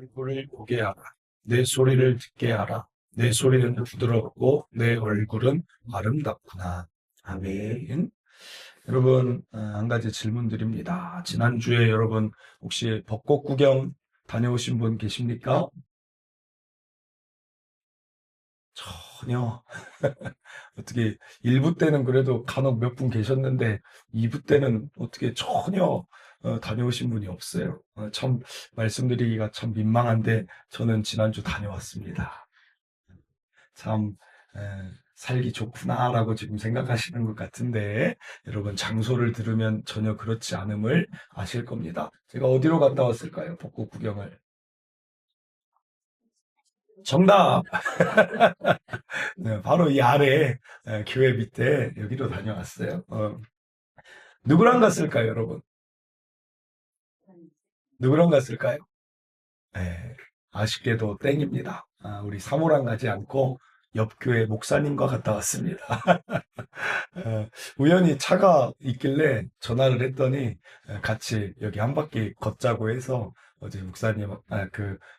얼굴을 보게 하라. 내 소리를 듣게 하라. 내 소리는 부드럽고 내 얼굴은 아름답구나. 아멘. 여러분, 한 가지 질문 드립니다. 지난주에 여러분 혹시 벚꽃 구경 다녀오신 분 계십니까? 전혀. 어떻게 1부 때는 그래도 간혹 몇 분 계셨는데 2부 때는 어떻게 전혀 다녀오신 분이 없어요. 참 말씀드리기가 참 민망한데 저는 지난주 다녀왔습니다. 참 살기 좋구나라고 지금 생각하시는 것 같은데 여러분 장소를 들으면 전혀 그렇지 않음을 아실 겁니다. 제가 어디로 갔다 왔을까요? 벚꽃 구경을. 정답! 네, 바로 이 아래 교회 밑에 여기로 다녀왔어요. 누구랑 갔을까요, 여러분? 누구랑 갔을까요? 네, 아쉽게도 땡입니다. 우리 사모랑 가지 않고 옆 교회 목사님과 갔다 왔습니다. 우연히 차가 있길래 전화를 했더니 같이 여기 한 바퀴 걷자고 해서 어제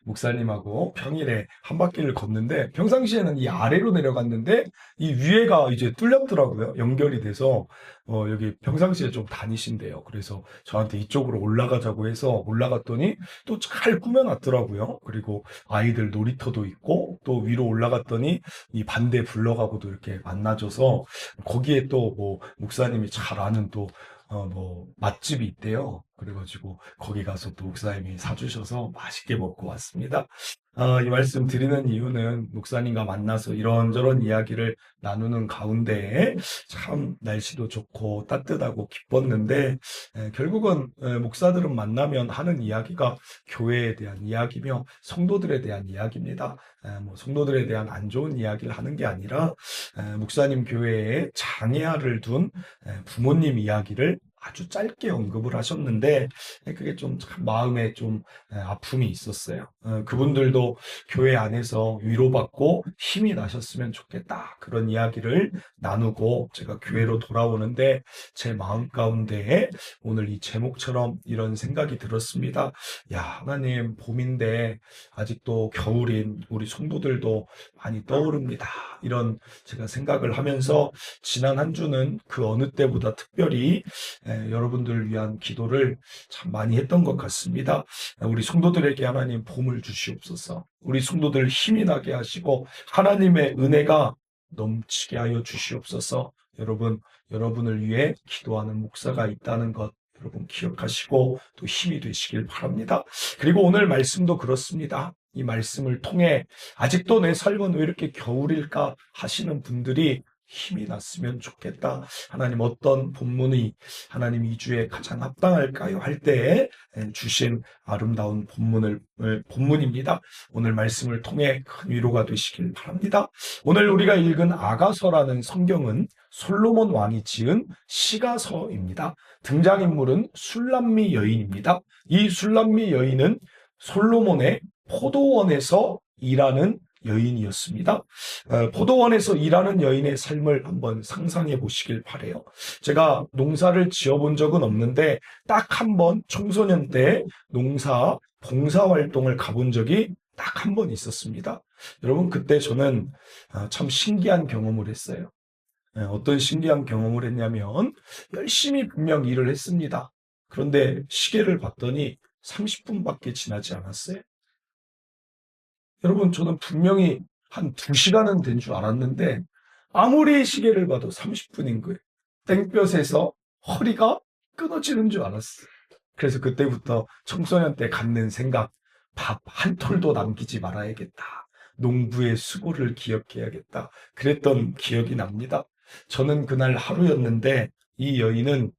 목사님하고 평일에 한 바퀴를 걷는데 평상시에는 이 아래로 내려갔는데 이 위에가 이제 뚫렸더라고요. 연결이 돼서 여기 평상시에 좀 다니신대요. 그래서 저한테 이쪽으로 올라가자고 해서 올라갔더니 또 잘 꾸며놨더라고요. 그리고 아이들 놀이터도 있고 또 위로 올라갔더니 이 반대 불러가고도 이렇게 만나줘서 거기에 또 뭐 목사님이 잘 아는 또 뭐 맛집이 있대요. 그래가지고 거기 가서 또 목사님이 사주셔서 맛있게 먹고 왔습니다. 이 말씀 드리는 이유는 목사님과 만나서 이런저런 이야기를 나누는 가운데 참 날씨도 좋고 따뜻하고 기뻤는데 결국은 목사들은 만나면 하는 이야기가 교회에 대한 이야기며 성도들에 대한 이야기입니다. 뭐 성도들에 대한 안 좋은 이야기를 하는 게 아니라 목사님 교회에 장애아를 둔 부모님 이야기를 아주 짧게 언급을 하셨는데 그게 좀 참 마음에 좀 아픔이 있었어요. 그분들도 교회 안에서 위로받고 힘이 나셨으면 좋겠다. 그런 이야기를 나누고 제가 교회로 돌아오는데 제 마음 가운데 오늘 이 제목처럼 이런 생각이 들었습니다. 야, 하나님 봄인데 아직도 겨울인 우리 성도들도 많이 떠오릅니다. 이런 제가 생각을 하면서 지난 한 주는 그 어느 때보다 특별히 여러분들을 위한 기도를 참 많이 했던 것 같습니다. 우리 성도들에게 하나님 봄을 주시옵소서. 우리 성도들 힘이 나게 하시고 하나님의 은혜가 넘치게 하여 주시옵소서. 여러분, 여러분을 위해 기도하는 목사가 있다는 것 여러분 기억하시고 또 힘이 되시길 바랍니다. 그리고 오늘 말씀도 그렇습니다. 이 말씀을 통해 아직도 내 삶은 왜 이렇게 겨울일까 하시는 분들이 힘이 났으면 좋겠다. 하나님 어떤 본문이 하나님 2주에 가장 합당할까요? 할 때 주신 아름다운 본문입니다. 오늘 말씀을 통해 큰 위로가 되시길 바랍니다. 오늘 우리가 읽은 아가서라는 성경은 솔로몬 왕이 지은 시가서입니다. 등장인물은 술람미 여인입니다. 이 술람미 여인은 솔로몬의 포도원에서 일하는 여인이었습니다. 포도원에서 일하는 여인의 삶을 한번 상상해 보시길 바래요. 제가 농사를 지어본 적은 없는데 딱 한 번 청소년 때 농사 봉사활동을 가본 적이 딱 한 번 있었습니다. 여러분 그때 저는 참 신기한 경험을 했어요. 어떤 신기한 경험을 했냐면 열심히 분명 일을 했습니다. 그런데 시계를 봤더니 30분밖에 지나지 않았어요. 여러분, 저는 분명히 한 2시간은 된 줄 알았는데, 아무리 시계를 봐도 30분인 거예요. 땡볕에서 허리가 끊어지는 줄 알았어요. 그래서 그때부터 청소년 때 갖는 생각, 밥 한 톨도 남기지 말아야겠다. 농부의 수고를 기억해야겠다. 그랬던 기억이 납니다. 저는 그날 하루였는데, 이 여인은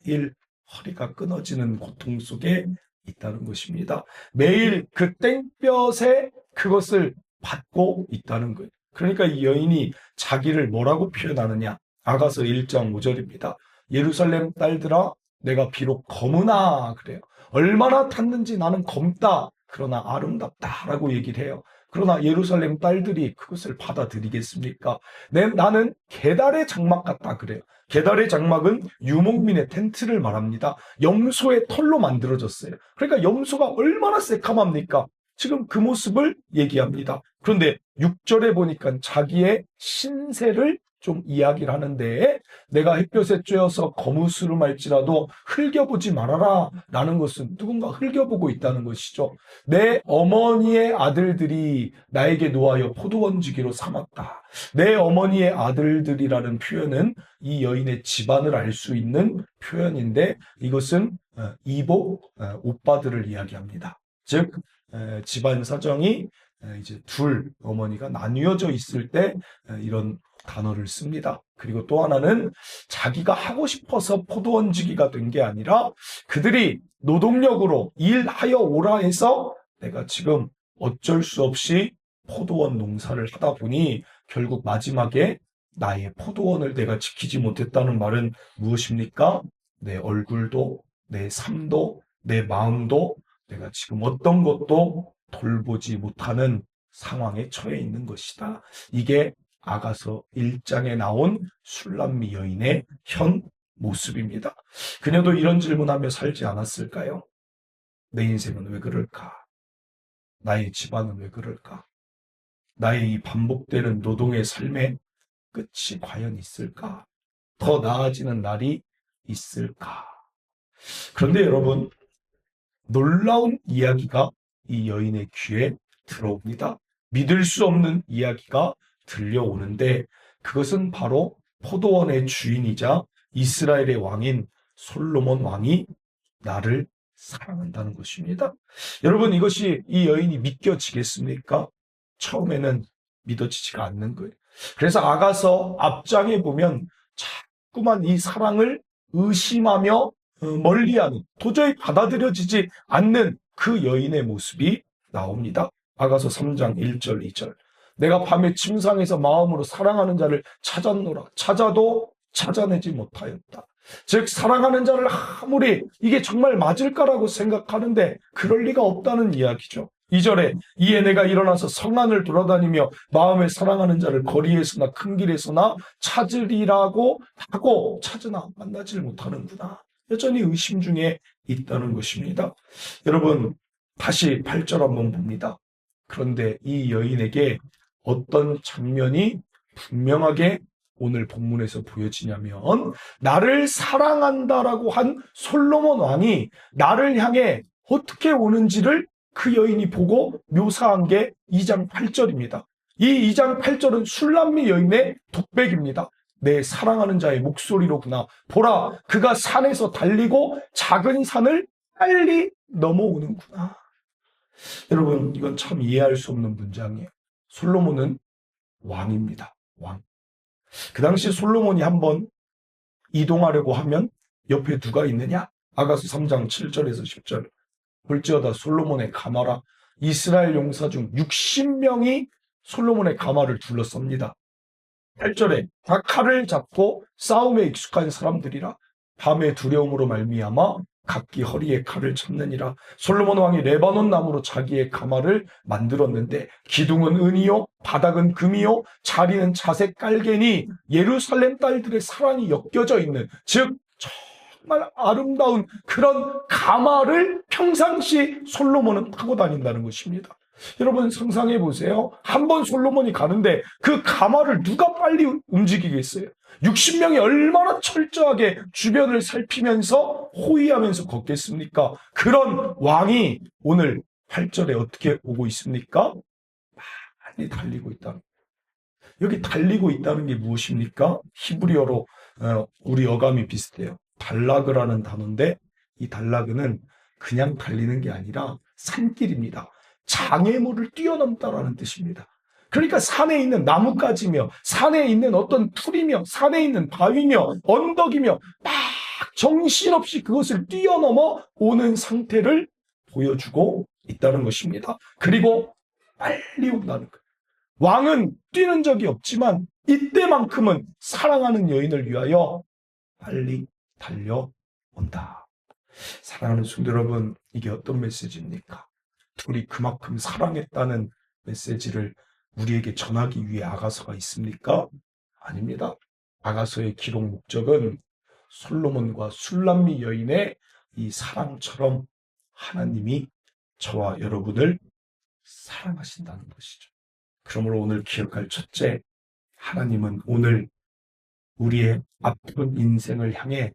매일 허리가 끊어지는 고통 속에 있다는 것입니다. 매일 그 땡볕에 그것을 받고 있다는 거예요. 그러니까 이 여인이 자기를 뭐라고 표현하느냐? 아가서 1장 5절입니다. 예루살렘 딸들아 내가 비록 검으나 그래요. 얼마나 탔는지 나는 검다. 그러나 아름답다라고 얘기를 해요. 그러나 예루살렘 딸들이 그것을 받아들이겠습니까? 나는 계달의 장막 같다 그래요. 계달의 장막은 유목민의 텐트를 말합니다. 염소의 털로 만들어졌어요. 그러니까 염소가 얼마나 새카맣니까? 지금 그 모습을 얘기합니다. 그런데 6절에 보니까 자기의 신세를 좀 이야기를 하는데, 내가 햇볕에 쬐어서 거무스름할지라도 흘겨보지 말아라 라는 것은 누군가 흘겨보고 있다는 것이죠. 내 어머니의 아들들이 나에게 노하여 포도원지기로 삼았다. 내 어머니의 아들들이라는 표현은 이 여인의 집안을 알 수 있는 표현인데, 이것은 이복 오빠들을 이야기합니다. 즉 집안 사정이 이제 둘 어머니가 나뉘어져 있을 때 이런 단어를 씁니다. 그리고 또 하나는 자기가 하고 싶어서 포도원지기가 된 게 아니라 그들이 노동력으로 일하여 오라 해서 내가 지금 어쩔 수 없이 포도원 농사를 하다 보니 결국 마지막에 나의 포도원을 내가 지키지 못했다는 말은 무엇입니까? 내 얼굴도, 내 삶도, 내 마음도 내가 지금 어떤 것도 돌보지 못하는 상황에 처해 있는 것이다. 이게 아가서 1장에 나온 술람미 여인의 현 모습입니다. 그녀도 이런 질문하며 살지 않았을까요? 내 인생은 왜 그럴까? 나의 집안은 왜 그럴까? 나의 이 반복되는 노동의 삶의 끝이 과연 있을까? 더 나아지는 날이 있을까? 그런데 여러분, 놀라운 이야기가 이 여인의 귀에 들어옵니다. 믿을 수 없는 이야기가 들려오는데, 그것은 바로 포도원의 주인이자 이스라엘의 왕인 솔로몬 왕이 나를 사랑한다는 것입니다. 여러분, 이것이 이 여인이 믿겨지겠습니까? 처음에는 믿어지지가 않는 거예요. 그래서 아가서 앞장에 보면 자꾸만 이 사랑을 의심하며 멀리하는, 도저히 받아들여지지 않는 그 여인의 모습이 나옵니다. 아가서 3장 1절 2절. 내가 밤에 침상에서 마음으로 사랑하는 자를 찾았노라. 찾아도 찾아내지 못하였다. 즉 사랑하는 자를 아무리 이게 정말 맞을까라고 생각하는데 그럴 리가 없다는 이야기죠. 2절에 이에 내가 일어나서 성안을 돌아다니며 마음에 사랑하는 자를 거리에서나 큰 길에서나 찾으리라고 하고 찾으나 만나지를 못하는구나. 여전히 의심 중에 있다는 것입니다. 여러분, 다시 8절 한번 봅니다. 그런데 이 여인에게 어떤 장면이 분명하게 오늘 본문에서 보여지냐면, 나를 사랑한다라고 한 솔로몬 왕이 나를 향해 어떻게 오는지를 그 여인이 보고 묘사한 게 2장 8절입니다. 이 2장 8절은 술람미 여인의 독백입니다. 내 사랑하는 자의 목소리로구나. 보라, 그가 산에서 달리고 작은 산을 빨리 넘어오는구나. 여러분, 이건 참 이해할 수 없는 문장이에요. 솔로몬은 왕입니다. 왕. 그 당시 솔로몬이 한번 이동하려고 하면 옆에 누가 있느냐? 아가서 3장 7절에서 10절. 볼지어다 솔로몬의 가마라. 이스라엘 용사 중 60명이 솔로몬의 가마를 둘러쌉니다. 8절에 다 칼을 잡고 싸움에 익숙한 사람들이라. 밤의 두려움으로 말미암아 각기 허리에 칼을 잡느니라. 솔로몬 왕이 레바논 나무로 자기의 가마를 만들었는데 기둥은 은이요 바닥은 금이요 자리는 자색 깔개니 예루살렘 딸들의 사랑이 엮여져 있는, 즉 정말 아름다운 그런 가마를 평상시 솔로몬은 타고 다닌다는 것입니다. 여러분 상상해 보세요. 한번 솔로몬이 가는데 그 가마를 누가 빨리 움직이겠어요? 60명이 얼마나 철저하게 주변을 살피면서 호위하면서 걷겠습니까? 그런 왕이 오늘 8절에 어떻게 오고 있습니까? 많이 달리고 있다. 여기 달리고 있다는 게 무엇입니까? 히브리어로 우리 어감이 비슷해요. 달라그라는 단어인데 이 달라그는 그냥 달리는 게 아니라 산길입니다. 장애물을 뛰어넘다라는 뜻입니다. 그러니까 산에 있는 나뭇가지며 산에 있는 어떤 풀이며 산에 있는 바위며 언덕이며 막 정신없이 그것을 뛰어넘어 오는 상태를 보여주고 있다는 것입니다. 그리고 빨리 온다는 거예요. 왕은 뛰는 적이 없지만 이때만큼은 사랑하는 여인을 위하여 빨리 달려온다. 사랑하는 성도 여러분, 이게 어떤 메시지입니까? 둘이 그만큼 사랑했다는 메시지를 우리에게 전하기 위해 아가서가 있습니까? 아닙니다. 아가서의 기록 목적은 솔로몬과 술람미 여인의 이 사랑처럼 하나님이 저와 여러분을 사랑하신다는 것이죠. 그러므로 오늘 기억할 첫째, 하나님은 오늘 우리의 아픈 인생을 향해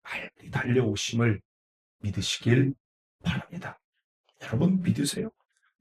빨리 달려오심을 믿으시길 바랍니다. 여러분 믿으세요?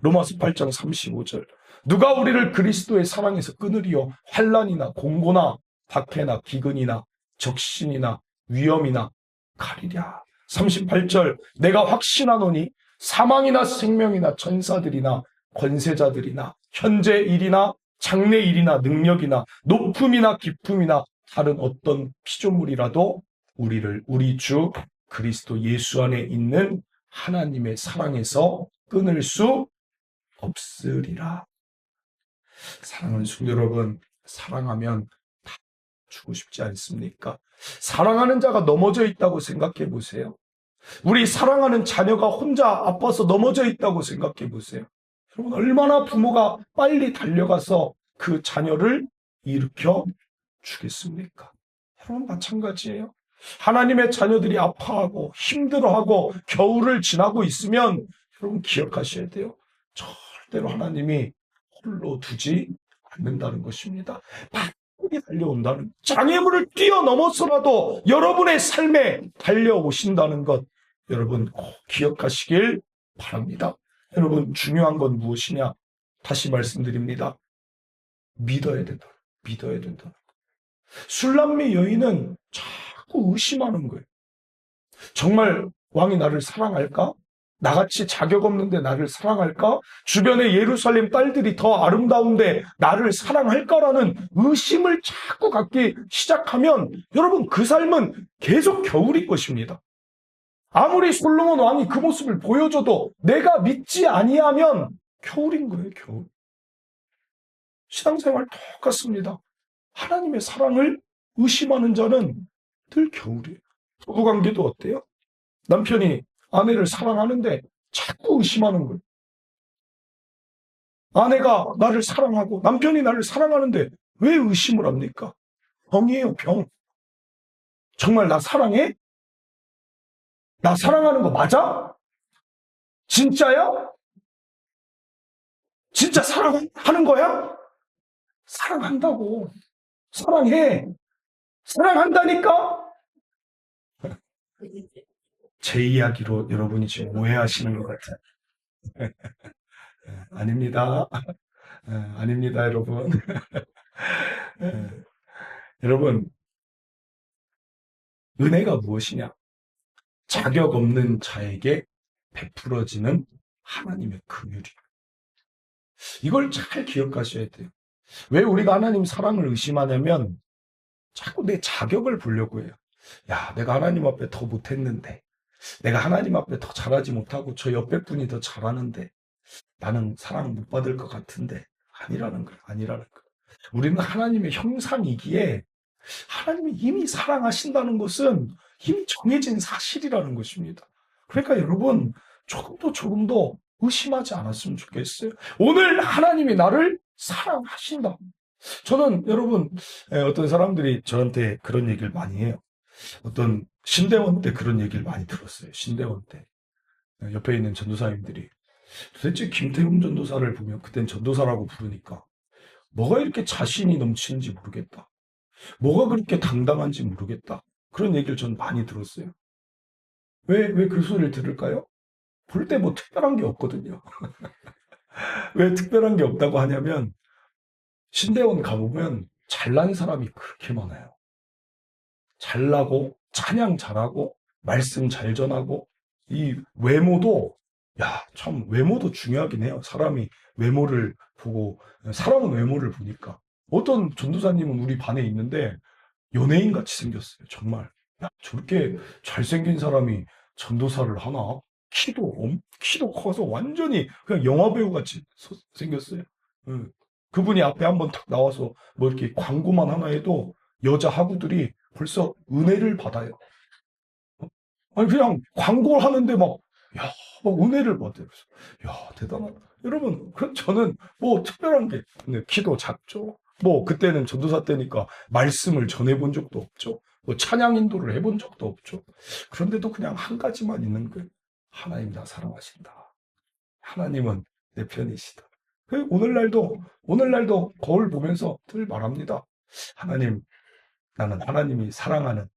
로마서 8장 35절. 누가 우리를 그리스도의 사랑에서 끊으리요? 환난이나 공고나 박해나 기근이나 적신이나 위험이나 칼이랴. 38절. 내가 확신하노니 사망이나 생명이나 천사들이나 권세자들이나 현재 일이나 장래 일이나 능력이나 높음이나 깊음이나 다른 어떤 피조물이라도 우리를 우리 주 그리스도 예수 안에 있는 하나님의 사랑에서 끊을 수 없으리라. 사랑하는 성도 여러분, 사랑하면 다 주고 싶지 않습니까? 사랑하는 자가 넘어져 있다고 생각해 보세요. 우리 사랑하는 자녀가 혼자 아파서 넘어져 있다고 생각해 보세요. 여러분, 얼마나 부모가 빨리 달려가서 그 자녀를 일으켜 주겠습니까? 여러분, 마찬가지예요. 하나님의 자녀들이 아파하고 힘들어하고 겨울을 지나고 있으면 여러분 기억하셔야 돼요. 절대로 하나님이 홀로 두지 않는다는 것입니다. 바꾸게 달려온다는, 장애물을 뛰어넘어서라도 여러분의 삶에 달려오신다는 것, 여러분 꼭 기억하시길 바랍니다. 여러분, 중요한 건 무엇이냐? 다시 말씀드립니다. 믿어야 된다. 믿어야 된다. 술람미 여인은 자꾸 의심하는 거예요. 정말 왕이 나를 사랑할까? 나같이 자격 없는데 나를 사랑할까? 주변의 예루살렘 딸들이 더 아름다운데 나를 사랑할까라는 의심을 자꾸 갖기 시작하면 여러분, 그 삶은 계속 겨울일 것입니다. 아무리 솔로몬 왕이 그 모습을 보여줘도 내가 믿지 아니하면 겨울인 거예요, 겨울. 신앙생활 똑같습니다. 하나님의 사랑을 의심하는 자는 늘 겨울이에요. 부부관계도 어때요? 남편이 아내를 사랑하는데 자꾸 의심하는 거예요. 아내가 나를 사랑하고 남편이 나를 사랑하는데 왜 의심을 합니까? 병이에요, 병. 정말 나 사랑해? 나 사랑하는 거 맞아? 진짜야? 진짜 사랑하는 거야? 사랑한다고. 사랑해. 사랑한다니까? 제 이야기로 여러분이 지금 오해하시는 것 같아요. 아닙니다. 아닙니다, 여러분. 여러분, 은혜가 무엇이냐? 자격 없는 자에게 베풀어지는 하나님의 긍휼이에요. 이걸 잘 기억하셔야 돼요. 왜 우리가 하나님 사랑을 의심하냐면 자꾸 내 자격을 보려고 해요. 야, 내가 하나님 앞에 더 못했는데, 내가 하나님 앞에 더 잘하지 못하고 저 옆에 분이 더 잘하는데 나는 사랑 못 받을 것 같은데, 아니라는 거예요. 아니라는 거예요. 우리는 하나님의 형상이기에 하나님이 이미 사랑하신다는 것은 이미 정해진 사실이라는 것입니다. 그러니까 여러분, 조금도 의심하지 않았으면 좋겠어요. 오늘 하나님이 나를 사랑하신다. 저는 여러분, 어떤 사람들이 저한테 그런 얘기를 많이 해요. 어떤 신대원 때 그런 얘기를 많이 들었어요. 신대원 때. 옆에 있는 전도사님들이 도대체 김태훈 전도사를 보면, 그땐 전도사라고 부르니까 뭐가 이렇게 자신이 넘치는지 모르겠다. 뭐가 그렇게 당당한지 모르겠다. 그런 얘기를 전 많이 들었어요. 왜 그 소리를 들을까요? 볼 때 뭐 특별한 게 없거든요. 왜 특별한 게 없다고 하냐면, 신대원 가보면 잘난 사람이 그렇게 많아요. 잘나고, 찬양 잘하고, 말씀 잘 전하고, 이 외모도, 야, 참 외모도 중요하긴 해요. 사람이 외모를 보고, 사람은 외모를 보니까. 어떤 전도사님은 우리 반에 있는데 연예인 같이 생겼어요. 정말. 야, 저렇게 잘생긴 사람이 전도사를 하나? 키도 커서 완전히 그냥 영화배우 같이 생겼어요. 그분이 앞에 한번 탁 나와서 뭐 이렇게 광고만 하나 해도 여자 하구들이 벌써 은혜를 받아요. 아니, 그냥 광고를 하는데 막, 야, 막 은혜를 받아요. 그래서, 야, 대단하다. 여러분, 저는 뭐 특별한 게, 키도 작죠. 뭐, 그때는 전도사 때니까 말씀을 전해본 적도 없죠. 뭐, 찬양 인도를 해본 적도 없죠. 그런데도 그냥 한 가지만 있는 거예요. 하나님 나 사랑하신다. 하나님은 내 편이시다. 오늘날도 거울 보면서 늘 말합니다. 하나님, 나는 하나님이 사랑하는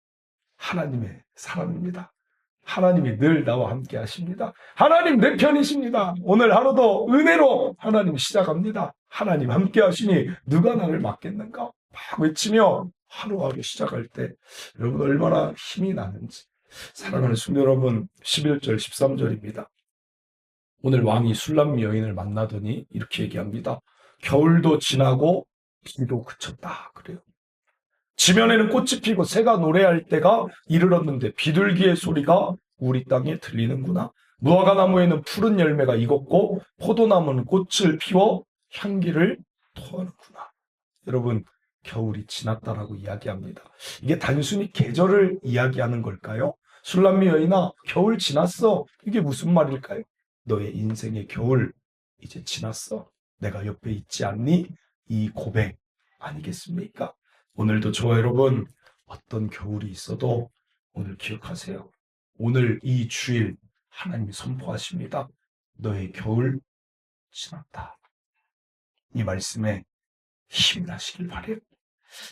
하나님의 사람입니다. 하나님이 늘 나와 함께 하십니다. 하나님 내 편이십니다. 오늘 하루도 은혜로 하나님 시작합니다. 하나님 함께 하시니 누가 나를 막겠는가? 막 외치며 하루하루 시작할 때 여러분 얼마나 힘이 나는지. 사랑하는 성도 여러분, 11절 13절입니다. 오늘 왕이 술람미 여인을 만나더니 이렇게 얘기합니다. 겨울도 지나고 비도 그쳤다. 그래요. 지면에는 꽃이 피고 새가 노래할 때가 이르렀는데 비둘기의 소리가 우리 땅에 들리는구나. 무화과 나무에는 푸른 열매가 익었고 포도나무는 꽃을 피워 향기를 토하는구나. 여러분, 겨울이 지났다라고 이야기합니다. 이게 단순히 계절을 이야기하는 걸까요? 술람미 여인아, 겨울 지났어. 이게 무슨 말일까요? 너의 인생의 겨울 이제 지났어. 내가 옆에 있지 않니? 이 고백 아니겠습니까? 오늘도 저와 여러분 어떤 겨울이 있어도 오늘 기억하세요. 오늘 이 주일 하나님이 선포하십니다. 너의 겨울 지났다. 이 말씀에 힘이 나시길 바래요.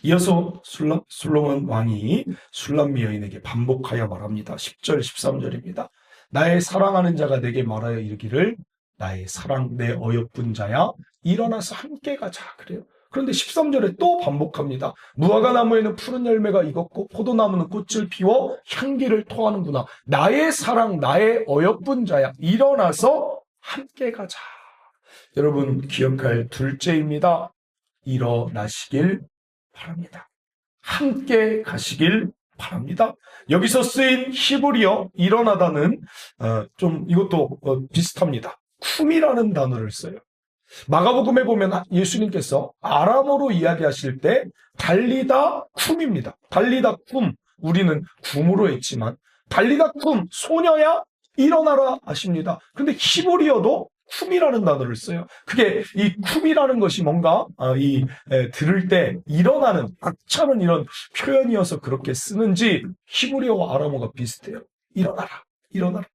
이어서 솔로몬 왕이 술람미 여인에게 반복하여 말합니다. 10절 13절입니다. 나의 사랑하는 자가 내게 말하여 이르기를 나의 사랑 내 어여쁜 자야 일어나서 함께 가자. 그래요. 그런데 13절에 또 반복합니다. 무화과 나무에는 푸른 열매가 익었고 포도나무는 꽃을 피워 향기를 토하는구나. 나의 사랑 나의 어여쁜 자야 일어나서 함께 가자. 여러분 기억할 둘째입니다. 일어나시길 바랍니다. 함께 가시길 바랍니다. 여기서 쓰인 히브리어 일어나다는 좀 이것도 비슷합니다. 쿰이라는 단어를 써요. 마가복음에 보면 예수님께서 아람어로 이야기하실 때 달리다 쿰입니다. 달리다 쿰. 우리는 굼으로 했지만 달리다 쿰 소녀야 일어나라 하십니다. 근데 히브리어도 쿰이라는 단어를 써요. 그게 이 쿰이라는 것이 뭔가 들을 때 일어나는 박차는 이런 표현이어서 그렇게 쓰는지 히브리어와 아람어가 비슷해요. 일어나라, 일어나라.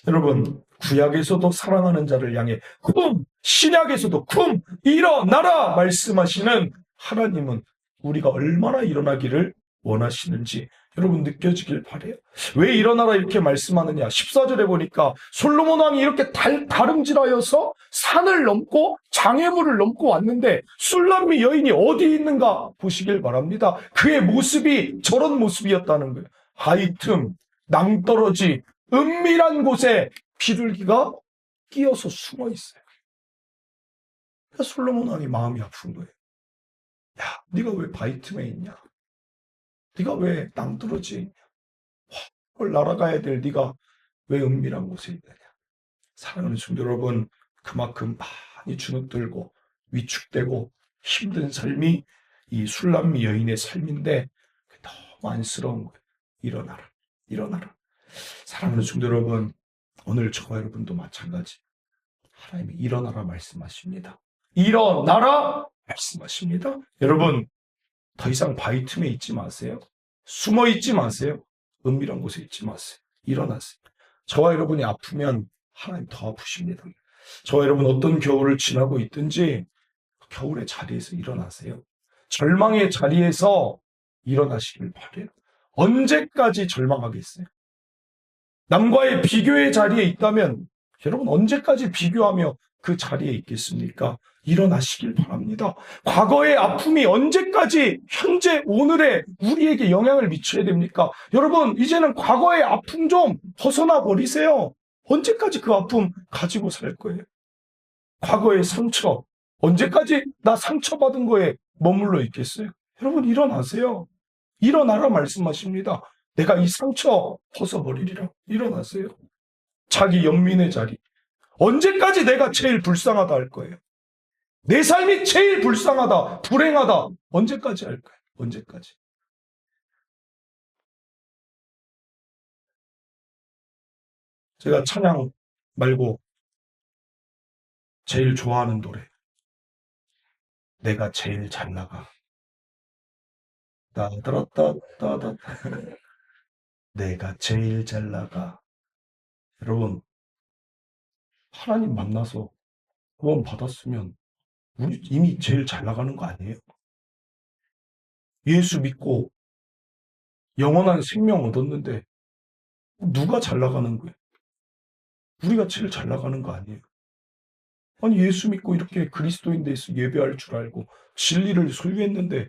여러분 구약에서도 사랑하는 자를 향해 쿰, 신약에서도 쿰, 일어나라 말씀하시는 하나님은 우리가 얼마나 일어나기를 원하시는지 여러분 느껴지길 바래요. 왜 일어나라 이렇게 말씀하느냐. 14절에 보니까 솔로몬 왕이 이렇게 다름질하여서 산을 넘고 장애물을 넘고 왔는데 술람미 여인이 어디 있는가 보시길 바랍니다. 그의 모습이 저런 모습이었다는 거예요. 하이틈, 낭떠러지, 은밀한 곳에 비둘기가 끼어서 숨어 있어요. 그래서 솔로몬 왕이 마음이 아픈 거예요. 야, 네가 왜 바이틈에 있냐? 네가 왜 낭떠러지에 있냐? 헐 날아가야 될 네가 왜 은밀한 곳에 있느냐? 사랑하는 성도 여러분, 그만큼 많이 주눅들고 위축되고 힘든 삶이 이 술람미 여인의 삶인데 너무 안쓰러운 거예요. 일어나라, 일어나라. 사랑하는 성도 여러분, 오늘 저와 여러분도 마찬가지. 하나님이 일어나라 말씀하십니다. 일어나라 말씀하십니다. 여러분, 더 이상 바위 틈에 있지 마세요. 숨어 있지 마세요. 은밀한 곳에 있지 마세요. 일어나세요. 저와 여러분이 아프면 하나님 더 아프십니다. 저와 여러분 어떤 겨울을 지나고 있든지 겨울의 자리에서 일어나세요. 절망의 자리에서 일어나시길 바라요. 언제까지 절망하겠어요? 남과의 비교의 자리에 있다면 여러분 언제까지 비교하며 그 자리에 있겠습니까? 일어나시길 바랍니다. 과거의 아픔이 언제까지 현재 오늘의 우리에게 영향을 미쳐야 됩니까? 여러분 이제는 과거의 아픔 좀 벗어나 버리세요. 언제까지 그 아픔 가지고 살 거예요? 과거의 상처 언제까지 나 상처받은 거에 머물러 있겠어요? 여러분 일어나세요. 일어나라 말씀하십니다. 내가 이 상처 벗어버리리라. 일어나세요. 자기 연민의 자리. 언제까지 내가 제일 불쌍하다 할 거예요? 내 삶이 제일 불쌍하다, 불행하다. 언제까지 할 거예요? 언제까지? 제가 찬양 말고 제일 좋아하는 노래. 내가 제일 잘 나가. 따다라따따다. 내가 제일 잘 나가. 여러분, 하나님 만나서 구원 받았으면 우리 이미 제일 잘 나가는 거 아니에요? 예수 믿고 영원한 생명 얻었는데 누가 잘 나가는 거예요? 우리가 제일 잘 나가는 거 아니에요? 아니 예수 믿고 이렇게 그리스도인 돼서 예배할 줄 알고 진리를 소유했는데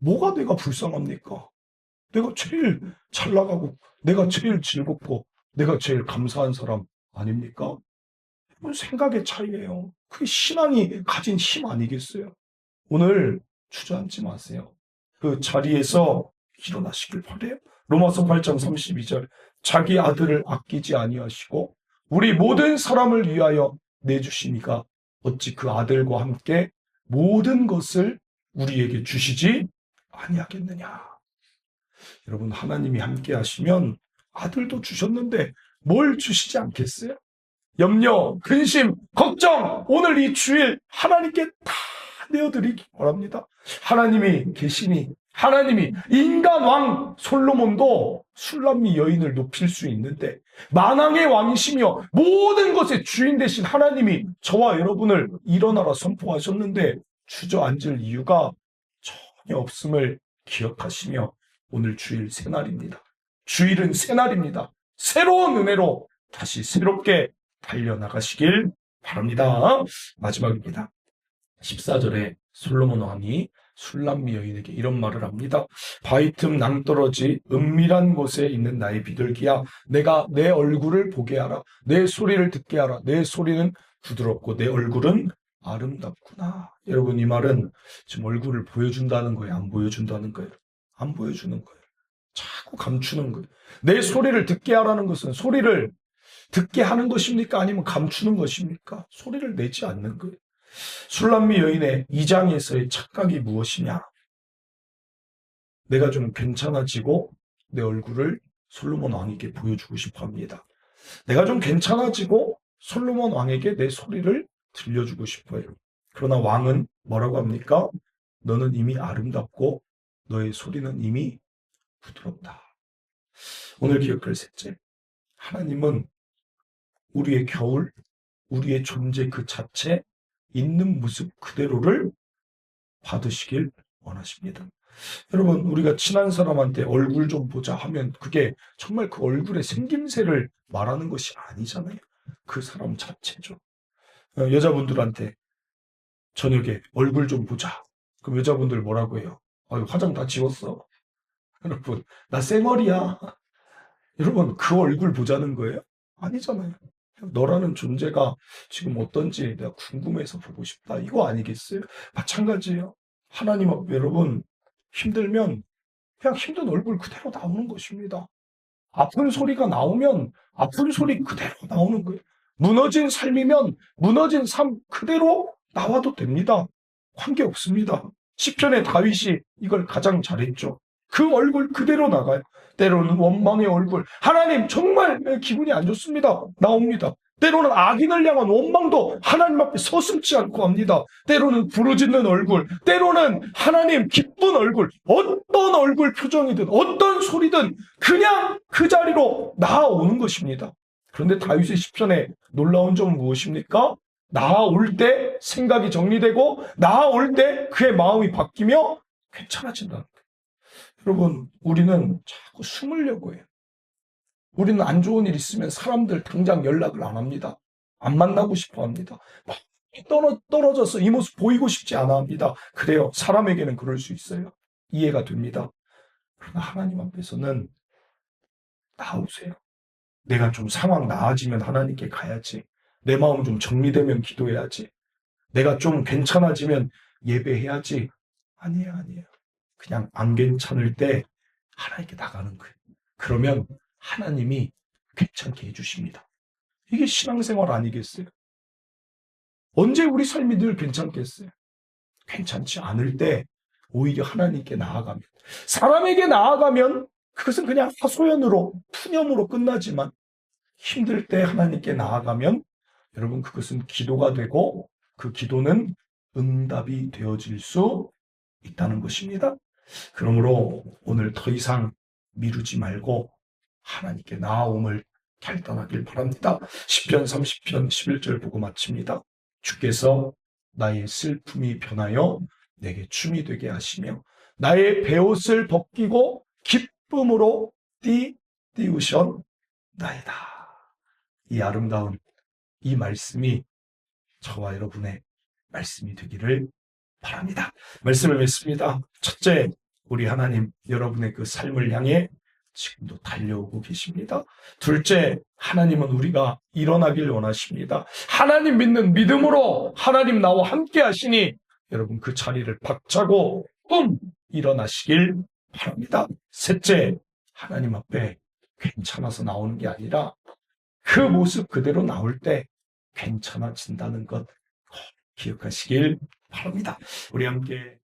뭐가 내가 불쌍합니까? 내가 제일 잘 나가고 내가 제일 즐겁고 내가 제일 감사한 사람 아닙니까? 그건 생각의 차이예요. 그게 신앙이 가진 힘 아니겠어요? 오늘 주저앉지 마세요. 그 자리에서 일어나시길 바래요. 로마서 8장 32절 자기 아들을 아끼지 아니하시고 우리 모든 사람을 위하여 내주시니까 어찌 그 아들과 함께 모든 것을 우리에게 주시지 아니하겠느냐. 여러분 하나님이 함께 하시면 아들도 주셨는데 뭘 주시지 않겠어요? 염려, 근심, 걱정 오늘 이 주일 하나님께 다 내어드리기 바랍니다. 하나님이 계시니 하나님이 인간 왕 솔로몬도 술람미 여인을 높일 수 있는데 만왕의 왕이시며 모든 것의 주인 되신 하나님이 저와 여러분을 일어나라 선포하셨는데 주저앉을 이유가 전혀 없음을 기억하시며 오늘 주일 새날입니다. 주일은 새날입니다. 새로운 은혜로 다시 새롭게 달려나가시길 바랍니다. 마지막입니다. 14절에 솔로몬 왕이 술람미 여인에게 이런 말을 합니다. 바위 틈 낭떠러지 은밀한 곳에 있는 나의 비둘기야 내가 내 얼굴을 보게 하라. 내 소리를 듣게 하라. 내 소리는 부드럽고 내 얼굴은 아름답구나. 여러분 이 말은 지금 얼굴을 보여준다는 거예요? 안 보여준다는 거예요? 안 보여주는 거예요. 자꾸 감추는 거예요. 내 소리를 듣게 하라는 것은 소리를 듣게 하는 것입니까? 아니면 감추는 것입니까? 소리를 내지 않는 거예요. 술람미 여인의 2장에서의 착각이 무엇이냐? 내가 좀 괜찮아지고 내 얼굴을 솔로몬 왕에게 보여주고 싶어 합니다. 내가 좀 괜찮아지고 솔로몬 왕에게 내 소리를 들려주고 싶어요. 그러나 왕은 뭐라고 합니까? 너는 이미 아름답고 너의 소리는 이미 부드럽다. 오늘 기억할 셋째. 하나님은 우리의 겨울, 우리의 존재 그 자체, 있는 모습 그대로를 받으시길 원하십니다. 여러분 우리가 친한 사람한테 얼굴 좀 보자 하면 그게 정말 그 얼굴의 생김새를 말하는 것이 아니잖아요. 그 사람 자체죠. 여자분들한테 저녁에 얼굴 좀 보자. 그럼 여자분들 뭐라고 해요? 화장 다 지웠어. 여러분 나 쌩얼이야. 여러분 그 얼굴 보자는 거예요? 아니잖아요. 너라는 존재가 지금 어떤지 내가 궁금해서 보고 싶다. 이거 아니겠어요? 마찬가지예요. 하나님 앞에 여러분 힘들면 그냥 힘든 얼굴 그대로 나오는 것입니다. 아픈 소리가 나오면 아픈 소리 그대로 나오는 거예요. 무너진 삶이면 무너진 삶 그대로 나와도 됩니다. 관계없습니다. 시편의 다윗이 이걸 가장 잘했죠. 그 얼굴 그대로 나가요. 때로는 원망의 얼굴. 하나님 정말 기분이 안 좋습니다. 나옵니다. 때로는 악인을 향한 원망도 하나님 앞에 서슴지 않고 합니다. 때로는 부르짖는 얼굴, 때로는 하나님 기쁜 얼굴, 어떤 얼굴 표정이든 어떤 소리든 그냥 그 자리로 나아오는 것입니다. 그런데 다윗의 시편에 놀라운 점은 무엇입니까? 나아올 때 생각이 정리되고 나아올 때 그의 마음이 바뀌며 괜찮아진다는 거예요. 여러분 우리는 자꾸 숨으려고 해요. 우리는 안 좋은 일 있으면 사람들 당장 연락을 안 합니다. 안 만나고 싶어 합니다. 막 떨어져서 이 모습 보이고 싶지 않아 합니다. 그래요. 사람에게는 그럴 수 있어요. 이해가 됩니다. 그러나 하나님 앞에서는 나오세요. 내가 좀 상황 나아지면 하나님께 가야지. 내 마음 좀 정리되면 기도해야지. 내가 좀 괜찮아지면 예배해야지. 아니에요. 그냥 안 괜찮을 때 하나님께 나가는 거예요. 그러면 하나님이 괜찮게 해주십니다. 이게 신앙생활 아니겠어요? 언제 우리 삶이 늘 괜찮겠어요? 괜찮지 않을 때 오히려 하나님께 나아가면, 사람에게 나아가면 그것은 그냥 하소연으로 푸념으로 끝나지만 힘들 때 하나님께 나아가면 여러분 그것은 기도가 되고 그 기도는 응답이 되어질 수 있다는 것입니다. 그러므로 오늘 더 이상 미루지 말고 하나님께 나아옴을 결단하길 바랍니다. 시편 30편 11절 보고 마칩니다. 주께서 나의 슬픔이 변하여 내게 춤이 되게 하시며 나의 베옷을 벗기고 기쁨으로 띄우셨나이다. 이 아름다운 이 말씀이 저와 여러분의 말씀이 되기를 바랍니다. 말씀을 맺습니다. 첫째, 우리 하나님 여러분의 그 삶을 향해 지금도 달려오고 계십니다. 둘째, 하나님은 우리가 일어나길 원하십니다. 하나님 믿는 믿음으로 하나님 나와 함께 하시니 여러분 그 자리를 박차고 일어나시길 바랍니다. 셋째, 하나님 앞에 괜찮아서 나오는 게 아니라 그 모습 그대로 나올 때 괜찮아진다는 것 기억하시길 바랍니다. 우리 함께